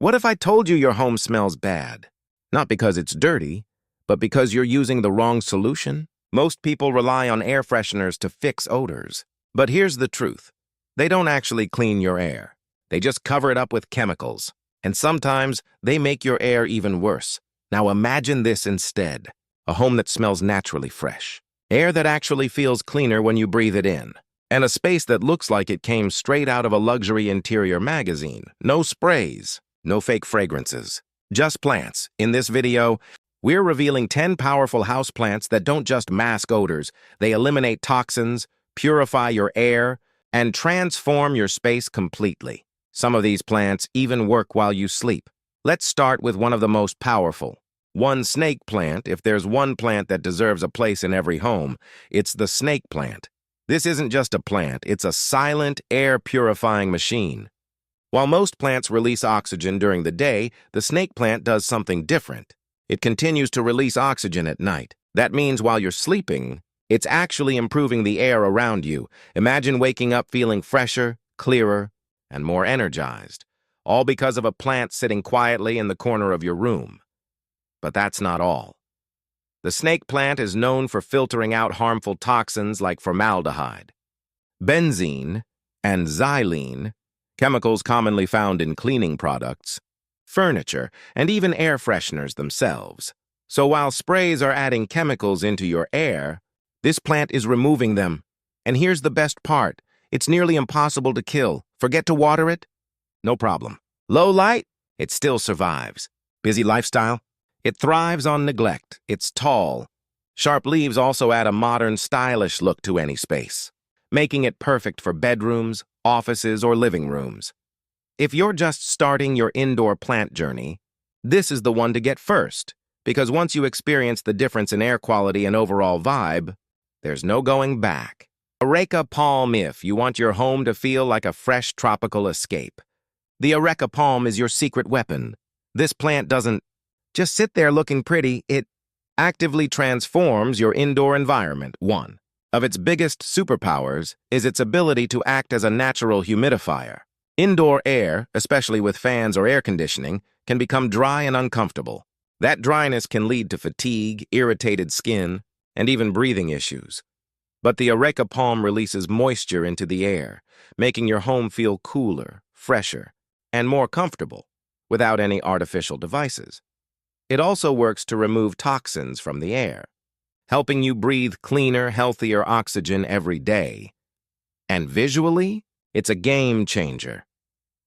What if I told you your home smells bad? Not because it's dirty, but because you're using the wrong solution? Most people rely on air fresheners to fix odors. But here's the truth. They don't actually clean your air. They just cover it up with chemicals. And sometimes they make your air even worse. Now imagine this instead. A home that smells naturally fresh. Air that actually feels cleaner when you breathe it in. And a space that looks like it came straight out of a luxury interior magazine. No sprays. No fake fragrances, just plants. In this video, we're revealing 10 powerful houseplants that don't just mask odors, they eliminate toxins, purify your air, and transform your space completely. Some of these plants even work while you sleep. Let's start with one of the most powerful. One snake plant. If there's one plant that deserves a place in every home, it's the snake plant. This isn't just a plant, it's a silent air purifying machine. While most plants release oxygen during the day, the snake plant does something different. It continues to release oxygen at night. That means while you're sleeping, it's actually improving the air around you. Imagine waking up feeling fresher, clearer, and more energized, all because of a plant sitting quietly in the corner of your room. But that's not all. The snake plant is known for filtering out harmful toxins like formaldehyde, benzene, and xylene, chemicals commonly found in cleaning products, furniture, and even air fresheners themselves. So while sprays are adding chemicals into your air, this plant is removing them. And here's the best part. It's nearly impossible to kill. Forget to water it? No problem. Low light? It still survives. Busy lifestyle? It thrives on neglect. It's tall. Sharp leaves also add a modern, stylish look to any space, making it perfect for bedrooms, offices, or living rooms. If you're just starting your indoor plant journey, this is the one to get first, because once you experience the difference in air quality and overall vibe, there's no going back. Areca palm. If you want your home to feel like a fresh tropical escape, the areca palm is your secret weapon. This plant doesn't just sit there looking pretty, it actively transforms your indoor environment. One of its biggest superpowers is its ability to act as a natural humidifier. Indoor air, especially with fans or air conditioning, can become dry and uncomfortable. That dryness can lead to fatigue, irritated skin, and even breathing issues. But the areca palm releases moisture into the air, making your home feel cooler, fresher, and more comfortable without any artificial devices. It also works to remove toxins from the air, helping you breathe cleaner, healthier oxygen every day. And visually, it's a game changer.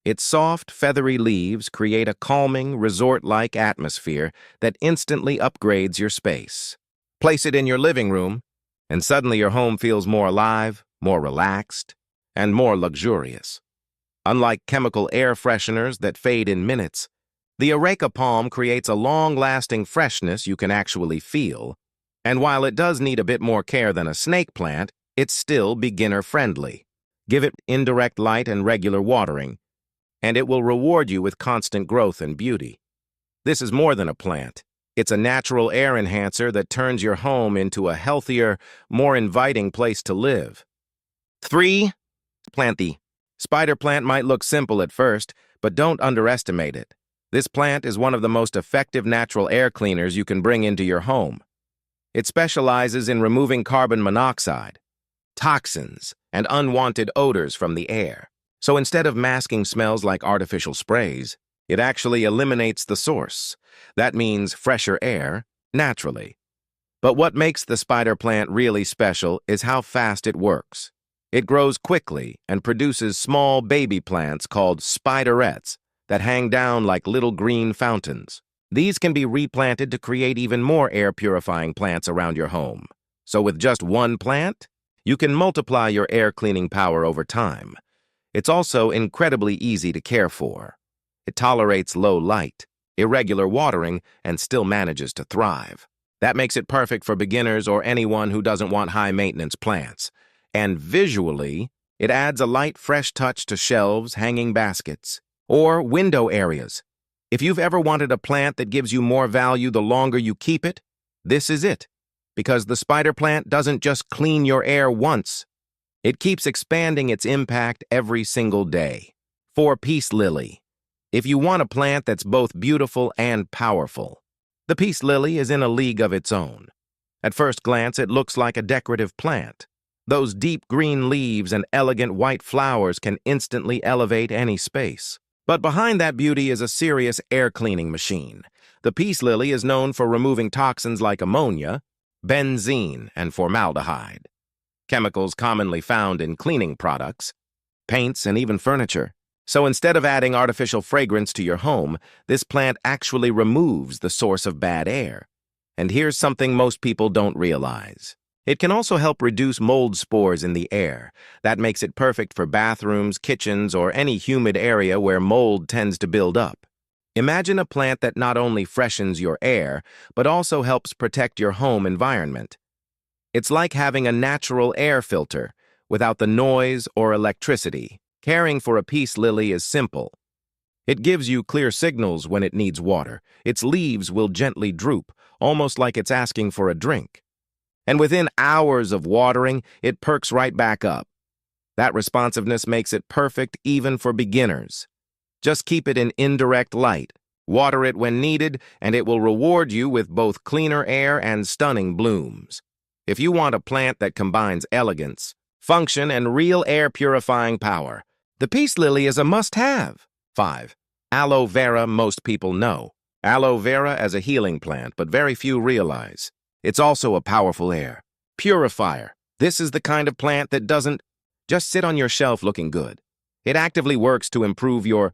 Its soft, feathery leaves create a calming, resort-like atmosphere that instantly upgrades your space. Place it in your living room, and suddenly your home feels more alive, more relaxed, and more luxurious. Unlike chemical air fresheners that fade in minutes, the areca palm creates a long-lasting freshness you can actually feel. And while it does need a bit more care than a snake plant, it's still beginner-friendly. Give it indirect light and regular watering, and it will reward you with constant growth and beauty. This is more than a plant. It's a natural air enhancer that turns your home into a healthier, more inviting place to live. 3. Plant. The spider plant might look simple at first, but don't underestimate it. This plant is one of the most effective natural air cleaners you can bring into your home. It specializes in removing carbon monoxide, toxins, and unwanted odors from the air. So instead of masking smells like artificial sprays, it actually eliminates the source. That means fresher air, naturally. But what makes the spider plant really special is how fast it works. It grows quickly and produces small baby plants called spiderettes that hang down like little green fountains. These can be replanted to create even more air-purifying plants around your home. So with just one plant, you can multiply your air cleaning power over time. It's also incredibly easy to care for. It tolerates low light, irregular watering, and still manages to thrive. That makes it perfect for beginners or anyone who doesn't want high-maintenance plants. And visually, it adds a light, fresh touch to shelves, hanging baskets, or window areas. If you've ever wanted a plant that gives you more value the longer you keep it, this is it. Because the spider plant doesn't just clean your air once. It keeps expanding its impact every single day. 4 Peace Lily. if you want a plant that's both beautiful and powerful. The peace lily is in a league of its own. At first glance, it looks like a decorative plant. Those deep green leaves and elegant white flowers can instantly elevate any space. But behind that beauty is a serious air cleaning machine. The peace lily is known for removing toxins like ammonia, benzene, and formaldehyde, chemicals commonly found in cleaning products, paints, and even furniture. So instead of adding artificial fragrance to your home, this plant actually removes the source of bad air. And here's something most people don't realize. It can also help reduce mold spores in the air. That makes it perfect for bathrooms, kitchens, or any humid area where mold tends to build up. Imagine a plant that not only freshens your air, but also helps protect your home environment. It's like having a natural air filter without the noise or electricity. Caring for a peace lily is simple. It gives you clear signals when it needs water. Its leaves will gently droop, almost like it's asking for a drink. And within hours of watering, it perks right back up. That responsiveness makes it perfect even for beginners. Just keep it in indirect light, water it when needed, and it will reward you with both cleaner air and stunning blooms. If you want a plant that combines elegance, function, and real air-purifying power, the peace lily is a must-have. 5. Aloe vera. Most people know aloe vera as a healing plant, but very few realize it's also a powerful air purifier. This is the kind of plant that doesn't just sit on your shelf looking good. It actively works to improve your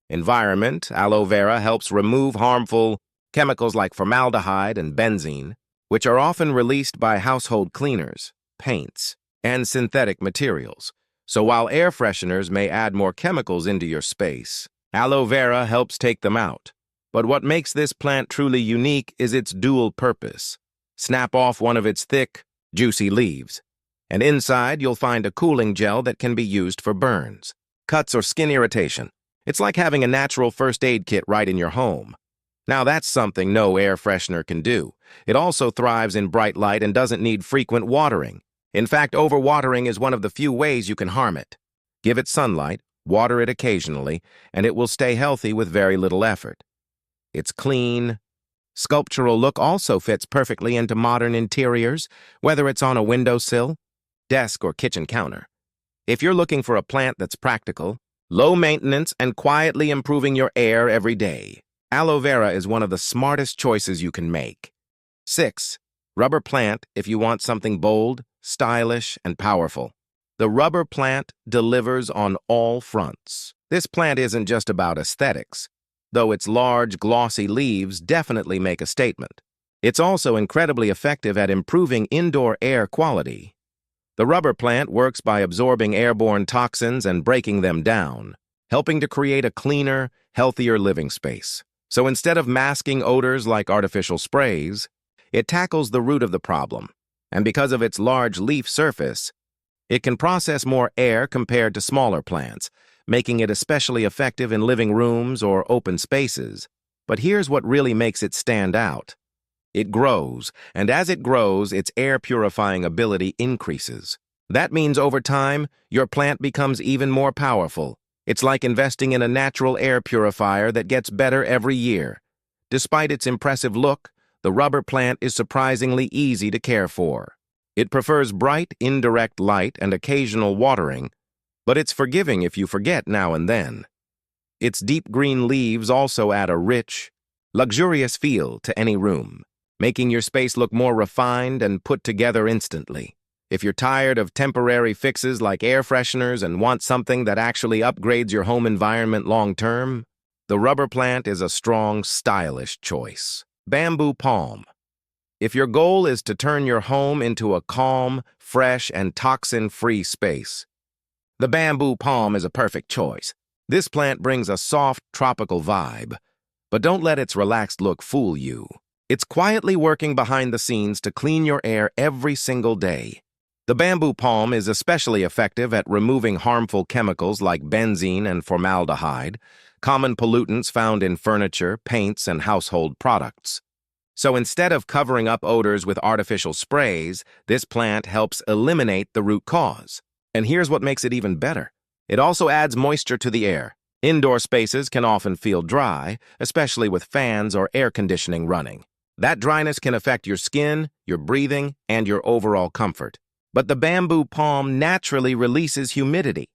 environment. Aloe vera helps remove harmful chemicals like formaldehyde and benzene, which are often released by household cleaners, paints, and synthetic materials. So while air fresheners may add more chemicals into your space, aloe vera helps take them out. But what makes this plant truly unique is its dual purpose. Snap off one of its thick, juicy leaves, and inside you'll find a cooling gel that can be used for burns, cuts, or skin irritation. It's like having a natural first aid kit right in your home. Now that's something no air freshener can do. It also thrives in bright light and doesn't need frequent watering. In fact, overwatering is one of the few ways you can harm it. Give it sunlight, water it occasionally, and it will stay healthy with very little effort. Its clean, sculptural look also fits perfectly into modern interiors, whether it's on a windowsill, desk, or kitchen counter. If you're looking for a plant that's practical, low maintenance, and quietly improving your air every day, aloe vera is one of the smartest choices you can make. 6. Rubber plant if you want something bold, stylish, and powerful. The rubber plant delivers on all fronts. This plant isn't just about aesthetics, though its large, glossy leaves definitely make a statement. It's also incredibly effective at improving indoor air quality. The rubber plant works by absorbing airborne toxins and breaking them down, helping to create a cleaner, healthier living space. So instead of masking odors like artificial sprays, it tackles the root of the problem. And because of its large leaf surface, it can process more air compared to smaller plants, making it especially effective in living rooms or open spaces. But here's what really makes it stand out. It grows, and as it grows, its air-purifying ability increases. That means over time, your plant becomes even more powerful. It's like investing in a natural air purifier that gets better every year. Despite its impressive look, the rubber plant is surprisingly easy to care for. It prefers bright, indirect light and occasional watering, but it's forgiving if you forget now and then. Its deep green leaves also add a rich, luxurious feel to any room, making your space look more refined and put together instantly. If you're tired of temporary fixes like air fresheners and want something that actually upgrades your home environment long-term, the rubber plant is a strong, stylish choice. Bamboo palm. If your goal is to turn your home into a calm, fresh, and toxin-free space, the bamboo palm is a perfect choice. This plant brings a soft, tropical vibe, but don't let its relaxed look fool you. It's quietly working behind the scenes to clean your air every single day. The bamboo palm is especially effective at removing harmful chemicals like benzene and formaldehyde, common pollutants found in furniture, paints, and household products. So instead of covering up odors with artificial sprays, this plant helps eliminate the root cause. And here's what makes it even better. It also adds moisture to the air, Indoor spaces can often feel dry, especially with fans or air conditioning running. That dryness can affect your skin, your breathing, and your overall comfort. But the bamboo palm naturally releases humidity,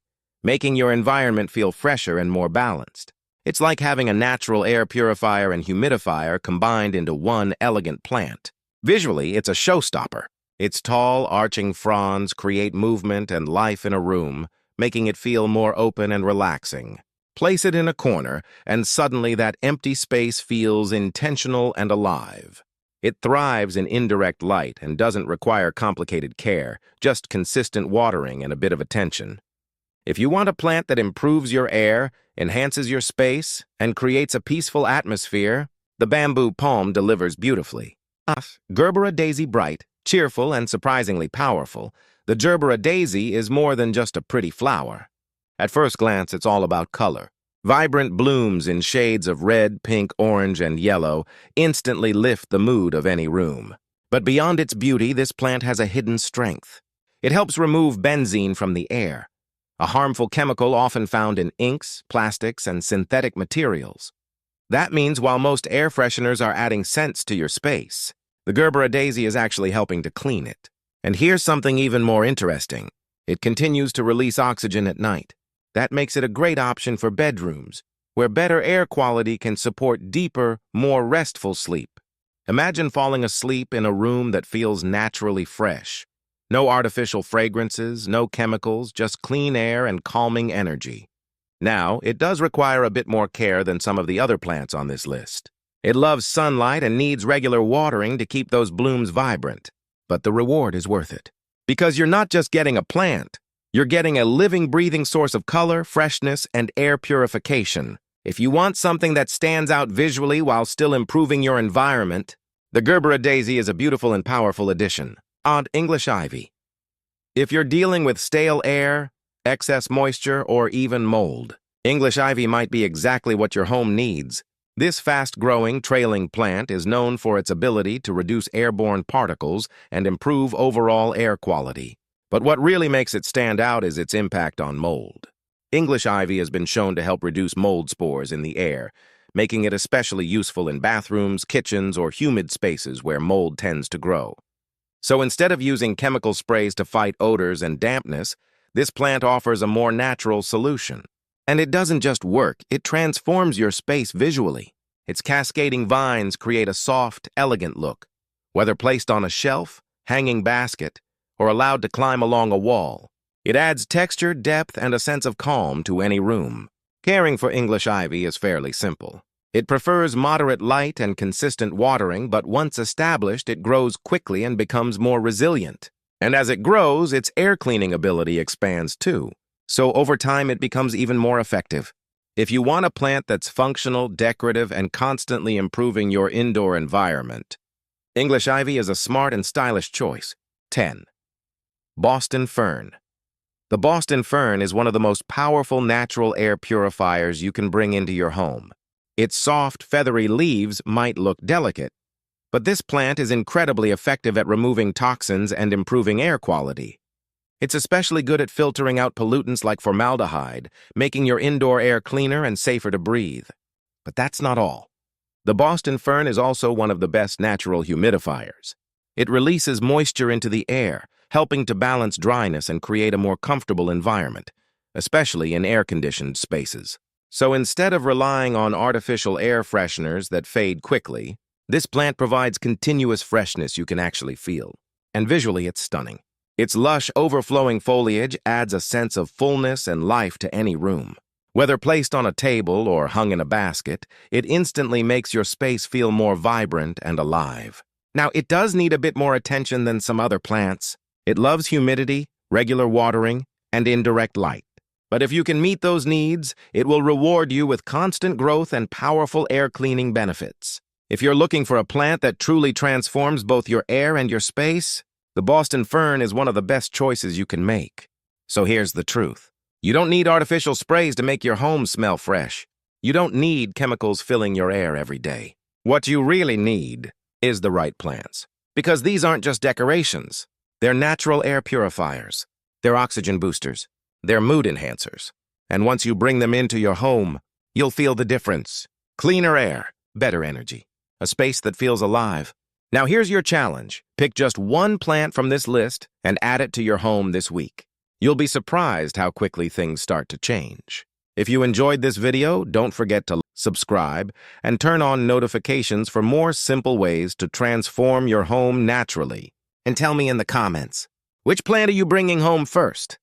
making your environment feel fresher and more balanced. It's like having a natural air purifier and humidifier combined into one elegant plant. Visually, it's a showstopper. Its tall, arching fronds create movement and life in a room, making it feel more open and relaxing. Place it in a corner, and suddenly that empty space feels intentional and alive. It thrives in indirect light and doesn't require complicated care, just consistent watering and a bit of attention. If you want a plant that improves your air, enhances your space, and creates a peaceful atmosphere, the bamboo palm delivers beautifully. Gerbera daisy bright, cheerful, and surprisingly powerful, the Gerbera daisy is more than just a pretty flower. At first glance, it's all about color. Vibrant blooms in shades of red, pink, orange, and yellow instantly lift the mood of any room. But beyond its beauty, this plant has a hidden strength. It helps remove benzene from the air, a harmful chemical often found in inks, plastics, and synthetic materials. That means while most air fresheners are adding scents to your space, the Gerbera daisy is actually helping to clean it. And here's something even more interesting. It continues to release oxygen at night. That makes it a great option for bedrooms, where better air quality can support deeper, more restful sleep. Imagine falling asleep in a room that feels naturally fresh. No artificial fragrances, no chemicals, just clean air and calming energy. Now, it does require a bit more care than some of the other plants on this list. It loves sunlight and needs regular watering to keep those blooms vibrant. But the reward is worth it. Because you're not just getting a plant, you're getting a living, breathing source of color, freshness, and air purification. If you want something that stands out visually while still improving your environment, the Gerbera daisy is a beautiful and powerful addition. Odd English ivy. If you're dealing with stale air, excess moisture, or even mold, English ivy might be exactly what your home needs. This fast-growing, trailing plant is known for its ability to reduce airborne particles and improve overall air quality. But what really makes it stand out is its impact on mold. English ivy has been shown to help reduce mold spores in the air, making it especially useful in bathrooms, kitchens, or humid spaces where mold tends to grow. So instead of using chemical sprays to fight odors and dampness, this plant offers a more natural solution. And it doesn't just work, it transforms your space visually. Its cascading vines create a soft, elegant look, whether placed on a shelf, hanging basket, or allowed to climb along a wall. It adds texture, depth, and a sense of calm to any room. Caring for English ivy is fairly simple. It prefers moderate light and consistent watering, but once established, it grows quickly and becomes more resilient. And as it grows, its air cleaning ability expands too. So over time, it becomes even more effective. If you want a plant that's functional, decorative, and constantly improving your indoor environment, English ivy is a smart and stylish choice. 10. Boston fern. The Boston fern is one of the most powerful natural air purifiers you can bring into your home. Its soft, feathery leaves might look delicate, but this plant is incredibly effective at removing toxins and improving air quality. It's especially good at filtering out pollutants like formaldehyde, making your indoor air cleaner and safer to breathe. But that's not all. The Boston fern is also one of the best natural humidifiers. It releases moisture into the air, helping to balance dryness and create a more comfortable environment, especially in air-conditioned spaces. So instead of relying on artificial air fresheners that fade quickly, this plant provides continuous freshness you can actually feel. And visually, it's stunning. Its lush, overflowing foliage adds a sense of fullness and life to any room. Whether placed on a table or hung in a basket, it instantly makes your space feel more vibrant and alive. Now, it does need a bit more attention than some other plants. It loves humidity, regular watering, and indirect light. But if you can meet those needs, it will reward you with constant growth and powerful air cleaning benefits. If you're looking for a plant that truly transforms both your air and your space, the Boston fern is one of the best choices you can make. So here's the truth. You don't need artificial sprays to make your home smell fresh. You don't need chemicals filling your air every day. What you really need is the right plants. Because these aren't just decorations. They're natural air purifiers. They're oxygen boosters. They're mood enhancers. And once you bring them into your home, you'll feel the difference. Cleaner air, better energy, a space that feels alive. Now here's your challenge. Pick just one plant from this list and add it to your home this week. You'll be surprised how quickly things start to change. If you enjoyed this video, don't forget to subscribe and turn on notifications for more simple ways to transform your home naturally. And tell me in the comments, which plant are you bringing home first?